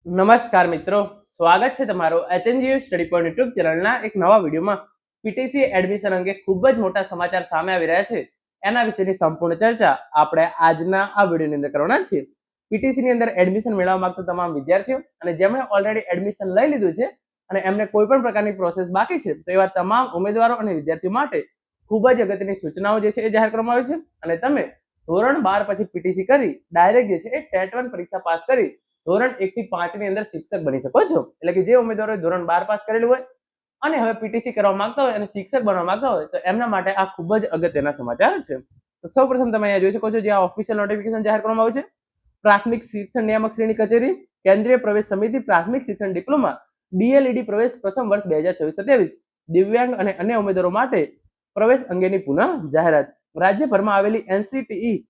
નમસ્કાર મિત્રો, સ્વાગત છે તમારું એચએનજીયુ સ્ટડી પોઈન્ટ યુટ્યુબ ચેનલના એક નવા વિડીયોમાં. પીટીસી એડમિશન અંગે ખૂબ જ મોટા સમાચાર સામે આવી રહ્યા છે. એના વિશેની સંપૂર્ણ ચર્ચા આપણે આજના આ વિડીયોની અંદર કરવાના છીએ. પીટીસીની અંદર એડમિશન મેળવવા માંગતા તમામ વિદ્યાર્થીઓ અને જેમણે ઓલરેડી એડમિશન લઈ લીધું છે અને એમને કોઈ પણ પ્રકારની પ્રોસેસ બાકી છે તો એવા તમામ ઉમેદવારો અને વિદ્યાર્થીઓ માટે ખૂબ જ અગત્યની સૂચનાઓ જે છે એ જાહેર કરવામાં આવી છે. અને તમે ધોરણ 12 પછી પીટીસી કરી ડાયરેક્ટ જે છે એ ટેટ 1 પરીક્ષા પાસ કરી ધોરણ 1 થી 5 ની અંદર શિક્ષક બની શકો છો. એટલે કે જે ઉમેદવારોએ ધોરણ 12 પાસ કરેલું હોય અને હવે પીટીસી કરવા માંગતા હોય અને શિક્ષક બનવા માંગતા હોય તો એમના માટે આ ખૂબ જ અગત્યના સમાચાર છે. તો સૌપ્રથમ તમે અહીંયા જોઈ શકો છો જે આ ઓફિશિયલ નોટિફિકેશન જાહેર કરવામાં આવ્યું છે. પ્રાથમિક શિક્ષણ નિયામક શ્રેણી કચેરી, કેન્દ્રીય પ્રવેશ સમિતિ, પ્રાથમિક શિક્ષણ ડિપ્લોમા, ડીએલઈડી પ્રવેશ પ્રથમ વર્ષ 2024-27, દિવ્યાંગ અને અન્ય ઉમેદવારો માટે પ્રવેશ અંગેની પુનઃ જાહેરાત. રાજ્યભરમાં આવેલી એનસીટીઈ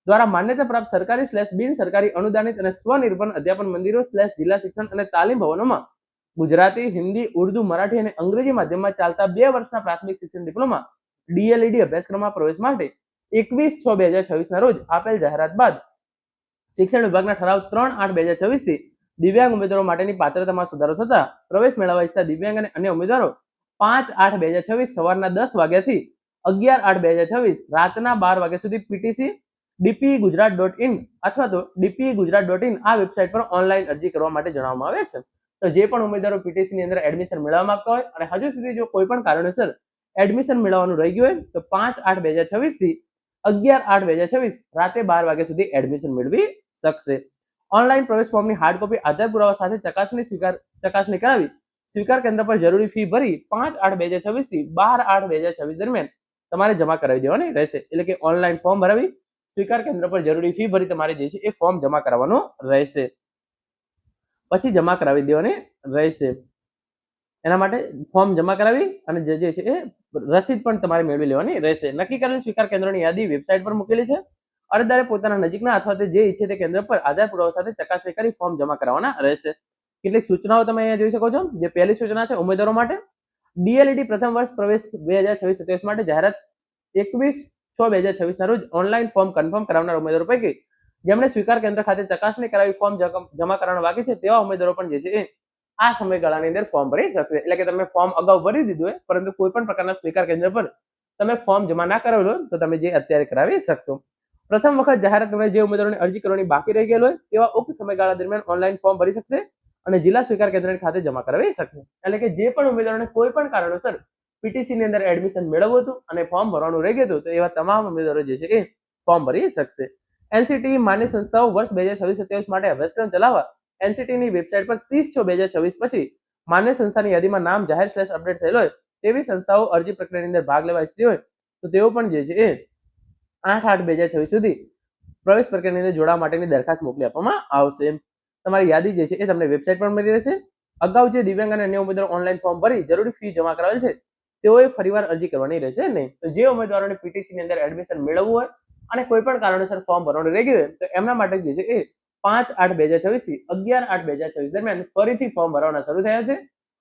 દ્વારા માન્યતા પ્રાપ્ત સરકારી બિન સરકારી અનુદાનિત અને સ્વનિર્ભર અધ્યાપન મંદિરો જિલ્લા શિક્ષણ અને તાલીમ ભવનોમાં ગુજરાતી, હિન્દી, ઉર્દુ, મરાઠી અને અંગ્રેજી માધ્યમમાં ચાલતા 2 વર્ષના પ્રાથમિક શિક્ષણ ડિપ્લોમા ડીએલઈડી અભ્યાસક્રમમાં પ્રવેશ માટે 21/6/2026 ના રોજ આપેલ જાહેરાત બાદ શિક્ષણ વિભાગના ઠરાવ 3/8/2024 થી દિવ્યાંગ ઉમેદવારો માટેની પાત્રતામાં સુધારો થતા પ્રવેશ મેળવવા ઈચ્છતા દિવ્યાંગ અને અન્ય ઉમેદવારો 5/8/2026 સવારના 10 વાગ્યાથી 11/8/2026 રાતના 12 વાગ્યા સુધી પીટીસી dpegujarat.in અથવા તો dpegujarat.in આ વેબસાઇટ પર ઓનલાઈન અરજી કરવા માટે જણાવવામાં આવે છે. તો જે પણ ઉમેદવારો પીટીસી ની અંદર એડમિશન મેળવવા માંગતા હોય અને હજુ સુધી જો કોઈ પણ કારણોસર એડમિશન મેળવવાનું રહી ગયું હોય તો 5/8/2026 થી 11/8/2026 રાતે 12 વાગ્યા સુધી એડમિશન મેળવી શકશે. ઓનલાઈન પ્રવેશ ફોર્મની હાર્ડ કોપી આધાર પુરાવા સાથે ચકાસણી કરાવી સ્વીકાર કેન્દ્ર પર જરૂરી ફી ભરી 5/8/2026 થી 12/8/2026 દરમિયાન તમારે જમા કરાવી દેવાની રહેશે. એટલે કે ઓનલાઈન ફોર્મ ભરાવી સ્વીકાર કેન્દ્ર પર જરૂરી ફી ભરી તમારે જે છે એ ફોર્મ જમા કરાવવાનું રહેશે, પછી જમા કરાવી દેવાની રહેશે. એના માટે ફોર્મ જમા કરાવી અને જે છે એ રસીદ પણ તમારે મેળવી લેવાની રહેશે. નક્કી કરેલ સ્વીકાર કેન્દ્રોની યાદી વેબસાઇટ પર મૂકેલી છે. અરજદારે પોતાના નજીકના અથવા તે જે ઈચ્છે તે કેન્દ્ર પર આધાર પુરાવા સાથે ચકાસણી કરી ફોર્મ જમા કરાવવાના રહેશે. કેટલીક સૂચનાઓ તમે અહીંયા જોઈ શકો છો. જે પહેલી સૂચના છે ઉમેદવારો માટે ડીએલઈડી પ્રથમ વર્ષ પ્રવેશ 2026-27 માટે જાહેરાત 21/6/2026 ના રોજ ઓનલાઈન ફોર્મ કન્ફર્મ કરાવનાર ઉમેદવારો પૈકી જેમણે સ્વીકાર કેન્દ્ર ખાતે ચકાસણી કરાવી ફોર્મ જમા કરવાનું બાકી છે તેવા ઉમેદવારો પણ જે છે એ આ સમયગાળાની અંદર ફોર્મ ભરી શકશે. એટલે કે તમે ફોર્મ અગાઉ ભરી દીધું હોય પરંતુ કોઈ પણ પ્રકારના સ્વીકાર કેન્દ્ર પર તમે ફોર્મ જમા ના કરાવેલું હોય તો તમે જે અત્યારે કરાવી શકશો. પ્રથમ વખત જાહેરાત તમે જે ઉમેદવારોને અરજી કરવાની બાકી રહી ગયેલ હોય તેવા ઉક્ત સમયગાળા દરમિયાન ઓનલાઈન ફોર્મ ભરી શકશે અને જિલ્લા સ્વીકાર કેન્દ્રની ખાતે જમા કરાવી શકશે. એટલે કે જે પણ ઉમેદવારોને કોઈ પણ કારણોસર પીટીસી ની અંદર એડમિશન મેળવવું હતું અને ફોર્મ ભરવાનું રહી ગયું હતું તો એવા તમામ ઉમેદવારો જે છે એ ફોર્મ ભરી શકશે. એનસીટીઈ માન્ય સંસ્થાઓ વર્ષ 2026-27 માટે અભ્યાસક્રમ ચલાવવા એનસીટીઈ વેબસાઇટ પર 30/6/2026 પછી માન્ય સંસ્થાની યાદીમાં નામ જાહેર અપડેટ થયેલ હોય તેવી સંસ્થાઓ અરજી પ્રક્રિયાની અંદર ભાગ લેવા ઈચ્છતી હોય તો તેઓ પણ જે છે એ 8/8/2026 સુધી પ્રવેશ પ્રક્રિયાની અંદર જોડાવા માટેની દરખાસ્ત મોકલી આપવામાં આવશે. તમારી યાદી જે છે એ તમને વેબસાઇટ પર મળી રહેશે. અગાઉ જે દિવ્યાંગ અને અન્ય ઉમેદવારો ઓનલાઈન ફોર્મ ભરી જરૂરી ફી જમા કરાવેલ છે તેઓએ ફરીવાર અરજી કરવાની રહેશે નહીં. તો જે ઉમેદવારોને પીટીસી ની અંદર એડમિશન મેળવવું હોય અને કોઈ પણ કારણોસર ફોર્મ ભરવાનું રહી ગયું હોય તો એમના માટે જે છે એ 5/8/2026 થી 11/8/2026 દરમિયાન ફરીથી ફોર્મ ભરવાના શરૂ થયા છે.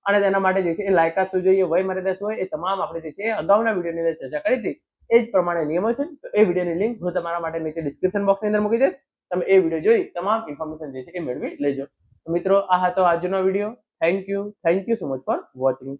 અને તેના માટે જે છે એ લાયકાત શું જોઈએ, વય મર્યાદા શું હોય એ તમામ આપણે જે છે અગાઉના વિડીયોની અંદર ચર્ચા કરી હતી. એ જ પ્રમાણે નિયમો છે. તો એ વિડીયોની લિંક હું તમારા માટે નીચે ડિસ્ક્રિપ્શન બોક્સની અંદર મૂકી દઈશ. તમે એ વિડીયો જોઈ તમામ ઇન્ફોર્મેશન જે છે એ મેળવી લેજો. તો મિત્રો આ હતો આજનો video. Thank you so much for watching.